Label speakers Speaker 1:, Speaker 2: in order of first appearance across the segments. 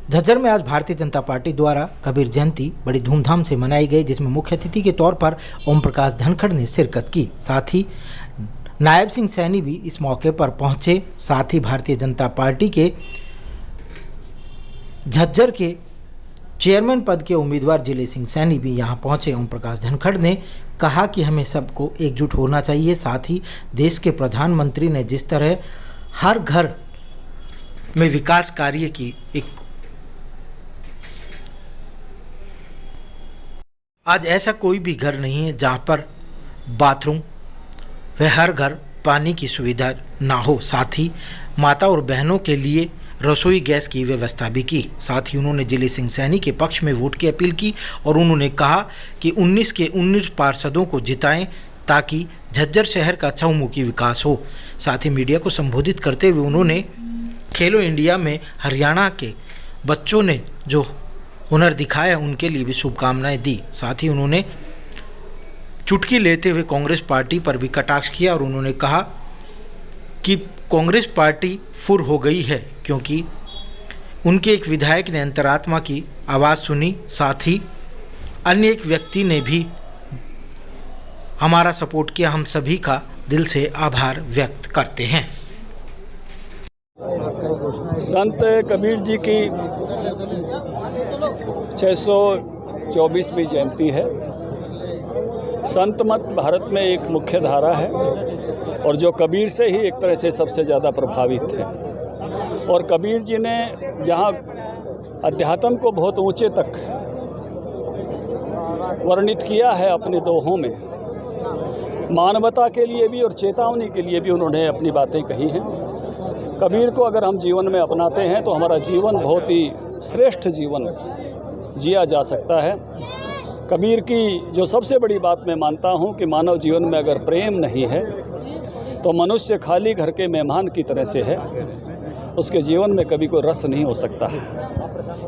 Speaker 1: झज्जर में आज भारतीय जनता पार्टी द्वारा कबीर जयंती बड़ी धूमधाम से मनाई गई, जिसमें मुख्य अतिथि के तौर पर ओम प्रकाश धनखड़ ने शिरकत की। साथ ही नायब सिंह सैनी भी इस मौके पर पहुंचे। साथ ही भारतीय जनता पार्टी के झज्जर के चेयरमैन पद के उम्मीदवार जिले सिंह सैनी भी यहां पहुंचे। ओम प्रकाश धनखड़ ने कहा कि हमें सबको एकजुट होना चाहिए। साथ ही देश के प्रधानमंत्री ने जिस तरह हर घर में विकास कार्य की आज ऐसा कोई भी घर नहीं है जहां पर बाथरूम व हर घर पानी की सुविधा ना हो। साथ ही माता और बहनों के लिए रसोई गैस की व्यवस्था भी की। साथ ही उन्होंने जिले सिंह सैनी के पक्ष में वोट की अपील की और उन्होंने कहा कि 19 के 19 पार्षदों को जिताएं ताकि झज्जर शहर का चहुमुखी विकास हो। साथ ही मीडिया को संबोधित करते हुए उन्होंने खेलो इंडिया में हरियाणा के बच्चों ने जो हुनर दिखाया उनके लिए भी शुभकामनाएं दी। साथ ही उन्होंने चुटकी लेते हुए कांग्रेस पार्टी पर भी कटाक्ष किया और उन्होंने कहा कि कांग्रेस पार्टी फुर हो गई है क्योंकि उनके एक विधायक ने अंतरात्मा की आवाज़ सुनी। साथ ही अन्य एक व्यक्ति ने भी हमारा सपोर्ट किया। हम सभी का दिल से आभार व्यक्त करते हैं।
Speaker 2: संत कबीर जी की 624वीं जयंती है। संत मत भारत में एक मुख्य धारा है और जो कबीर से ही एक तरह से सबसे ज़्यादा प्रभावित है। और कबीर जी ने जहाँ अध्यात्म को बहुत ऊंचे तक वर्णित किया है अपने दोहों में, मानवता के लिए भी और चेतावनी के लिए भी उन्होंने अपनी बातें कही हैं। कबीर को अगर हम जीवन में अपनाते हैं तो हमारा जीवन बहुत ही श्रेष्ठ जीवन जिया जा सकता है। कबीर की जो सबसे बड़ी बात मैं मानता हूँ कि मानव जीवन में अगर प्रेम नहीं है तो मनुष्य खाली घर के मेहमान की तरह से है, उसके जीवन में कभी कोई रस नहीं हो सकता है।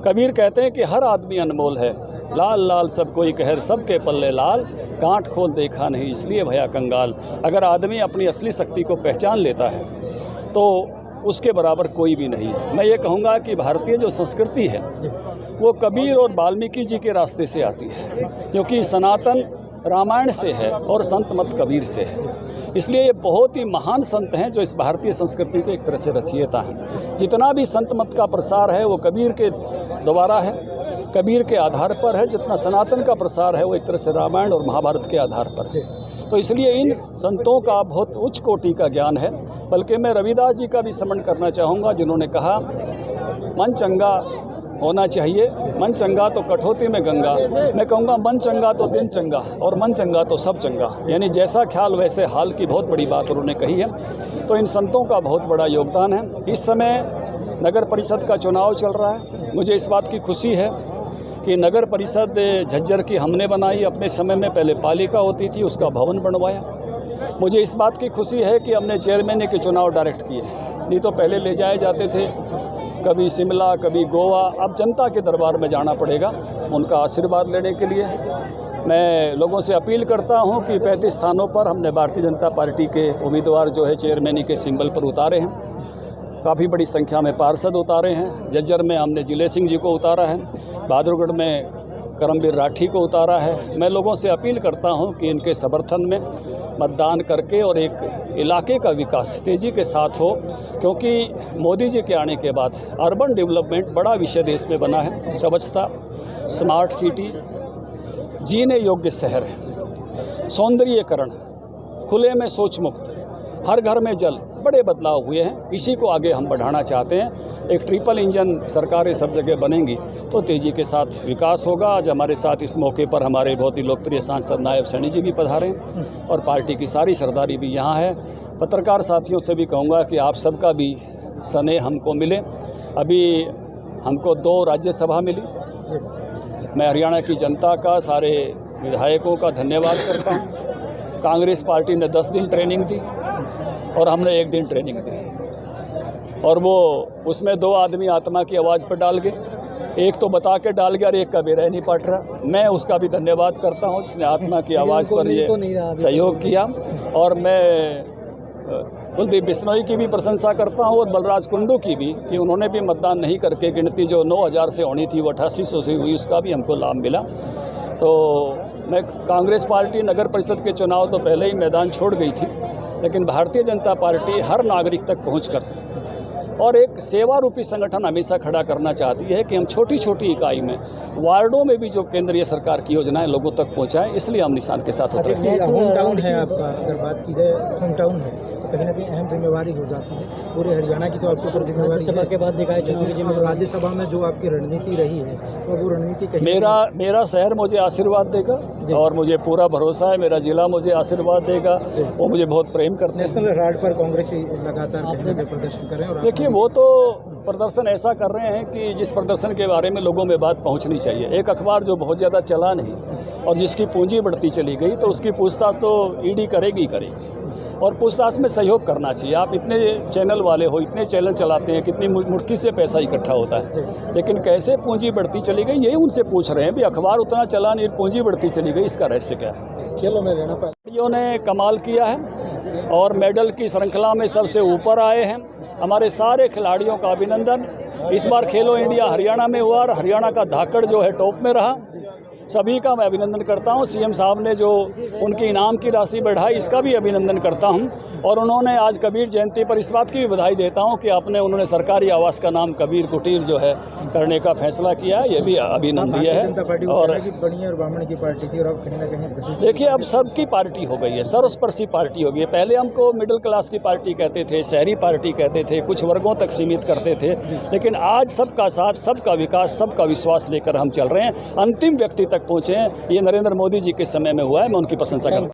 Speaker 2: कबीर कहते हैं कि हर आदमी अनमोल है, लाल लाल सब कोई कहर सबके पल्ले लाल, गांठ खोल देखा नहीं इसलिए भया कंगाल। अगर आदमी अपनी असली शक्ति को पहचान लेता है तो उसके बराबर कोई भी नहीं है। मैं ये कहूँगा कि भारतीय जो संस्कृति है वो कबीर और वाल्मीकि जी के रास्ते से आती है, क्योंकि सनातन रामायण से है और संत मत कबीर से है। इसलिए ये बहुत ही महान संत हैं जो इस भारतीय संस्कृति के एक तरह से रचयिता हैं। जितना भी संत मत का प्रसार है वो कबीर के द्वारा है, कबीर के आधार पर है। जितना सनातन का प्रसार है वो एक तरह से रामायण और महाभारत के आधार पर है। तो इसलिए इन संतों का बहुत उच्च कोटि का ज्ञान है। बल्कि मैं रविदास जी का भी स्मरण करना चाहूँगा, जिन्होंने कहा मन चंगा होना चाहिए, मन चंगा तो कठौती में गंगा। मैं कहूँगा मन चंगा तो दिन चंगा और मन चंगा तो सब चंगा, यानी जैसा ख्याल वैसे हाल की बहुत बड़ी बात उन्होंने कही है। तो इन संतों का बहुत बड़ा योगदान है। इस समय नगर परिषद का चुनाव चल रहा है। मुझे इस बात की खुशी है कि नगर परिषद झज्जर की हमने बनाई। अपने समय में पहले पालिका होती थी, उसका भवन बनवाया। मुझे इस बात की खुशी है कि हमने चेयरमैन के चुनाव डायरेक्ट किए, नहीं तो पहले ले जाए जाते थे कभी शिमला कभी गोवा। अब जनता के दरबार में जाना पड़ेगा उनका आशीर्वाद लेने के लिए। मैं लोगों से अपील करता हूं कि 35 स्थानों पर हमने भारतीय जनता पार्टी के उम्मीदवार जो है चेयरमैन के सिंबल पर उतारे हैं। काफ़ी बड़ी संख्या में पार्षद उतारे हैं। झज्जर में हमने जिले सिंह जी को उतारा है, बहादुरगढ़ में करमवीर राठी को उतारा है। मैं लोगों से अपील करता हूं कि इनके समर्थन में मतदान करके और एक इलाके का विकास तेज़ी के साथ हो, क्योंकि मोदी जी के आने के बाद अर्बन डेवलपमेंट बड़ा विषय देश में बना है। स्वच्छता, स्मार्ट सिटी, जीने योग्य शहर, सौंदर्यीकरण, खुले में शौच मुक्त, हर घर में जल, बड़े बदलाव हुए हैं। इसी को आगे हम बढ़ाना चाहते हैं। एक ट्रिपल इंजन सरकारें सब जगह बनेंगी तो तेज़ी के साथ विकास होगा। आज हमारे साथ इस मौके पर हमारे बहुत ही लोकप्रिय सांसद नायब सैनी जी भी पधारे और पार्टी की सारी सरदारी भी यहाँ है। पत्रकार साथियों से भी कहूँगा कि आप सबका भी स्नेह हमको मिले। अभी हमको 2 राज्यसभा मिली। मैं हरियाणा की जनता का, सारे विधायकों का धन्यवाद करता हूँ। कांग्रेस पार्टी ने 10 दिन ट्रेनिंग दी और हमने 1 दिन ट्रेनिंग दी, और वो उसमें 2 आदमी आत्मा की आवाज़ पर डाल गए। एक तो बता के डाल गया और एक का भी रह नहीं पट रहा। मैं उसका भी धन्यवाद करता हूँ जिसने आत्मा की आवाज़ पर ये सहयोग किया। और मैं कुलदीप बिश्नोई की भी प्रशंसा करता हूँ और बलराज कुंडू की भी, कि उन्होंने भी मतदान नहीं करके गिनती जो 9,000 से होनी थी वो 8800 से हुई, उसका भी हमको लाभ मिला। तो मैं कांग्रेस पार्टी नगर परिषद के चुनाव तो पहले ही मैदान छोड़ गई थी, लेकिन भारतीय जनता पार्टी हर नागरिक तक पहुंचकर और एक सेवा रूपी संगठन हमेशा खड़ा करना चाहती है कि हम छोटी छोटी इकाई में, वार्डों में भी जो केंद्रीय सरकार की योजनाएं लोगों तक पहुंचाएं, इसलिए हम निशान के साथ होते हैं।
Speaker 3: होम टाउन है आपका, अगर बात की जाए होम टाउन है तो कहीं ना कहीं अहम जिम्मेवारी हो जाती है। पूरे हरियाणा की तो आपके ऊपर जिम्मेवारी है। के बाद निकाय चुनाव की जिम्मेवारी, राज्यसभा में जो आपकी रणनीति रही है वो रणनीति कहीं
Speaker 2: मेरा शहर मुझे आशीर्वाद देगा और मुझे पूरा भरोसा है, मेरा जिला मुझे आशीर्वाद देगा, वो मुझे बहुत प्रेम करते हैं।
Speaker 3: नेशनल राड पर कांग्रेस लगातार प्रदर्शन करें और
Speaker 2: देखिए, वो तो प्रदर्शन ऐसा कर रहे हैं कि जिस प्रदर्शन के बारे में लोगों में बात पहुंचनी चाहिए। एक अखबार जो बहुत ज़्यादा चला नहीं और जिसकी पूंजी बढ़ती चली गई, तो उसकी पूछताछ तो ईडी करेगी और पूछताछ में सहयोग करना चाहिए। आप इतने चैनल वाले हो, इतने चैनल चलाते हैं, कितनी मुट्ठी से पैसा इकट्ठा होता है, लेकिन कैसे पूंजी बढ़ती चली गई यही उनसे पूछ रहे हैं। भी अखबार उतना चला नहीं, पूंजी बढ़ती चली गई, इसका रहस्य क्या है?
Speaker 3: खेलों में रहना
Speaker 2: खिलाड़ियों ने कमाल किया है और मेडल की श्रृंखला में सबसे ऊपर आए हैं। हमारे सारे खिलाड़ियों का अभिनंदन। इस बार खेलो इंडिया हरियाणा में हुआ और हरियाणा का धाकड़ जो है टॉप में रहा। सभी का मैं अभिनंदन करता हूं। सीएम साहब ने जो उनकी इनाम की राशि बढ़ाई, इसका भी अभिनंदन करता हूं। और उन्होंने आज कबीर जयंती पर इस बात की भी बधाई देता हूं कि उन्होंने सरकारी आवास का नाम कबीर कुटीर जो है करने का फैसला किया है, ये भी अभिनंदनीय है। और
Speaker 3: बड़ी और ब्राह्मण की पार्टी थी और अब कहीं ना कहीं
Speaker 2: देखिए, अब सबकी पार्टी हो गई है, सर्वस्पर्शी पार्टी हो गई है। पहले हमको मिडिल क्लास की पार्टी कहते थे, शहरी पार्टी कहते थे, कुछ वर्गों तक सीमित करते थे, लेकिन आज सबका साथ, सबका विकास, सबका विश्वास लेकर हम चल रहे हैं। अंतिम व्यक्ति तक पहुँचे हैं, ये नरेंद्र मोदी जी के समय में हुआ है। मैं उनकी प्रशंसा करता हूँ।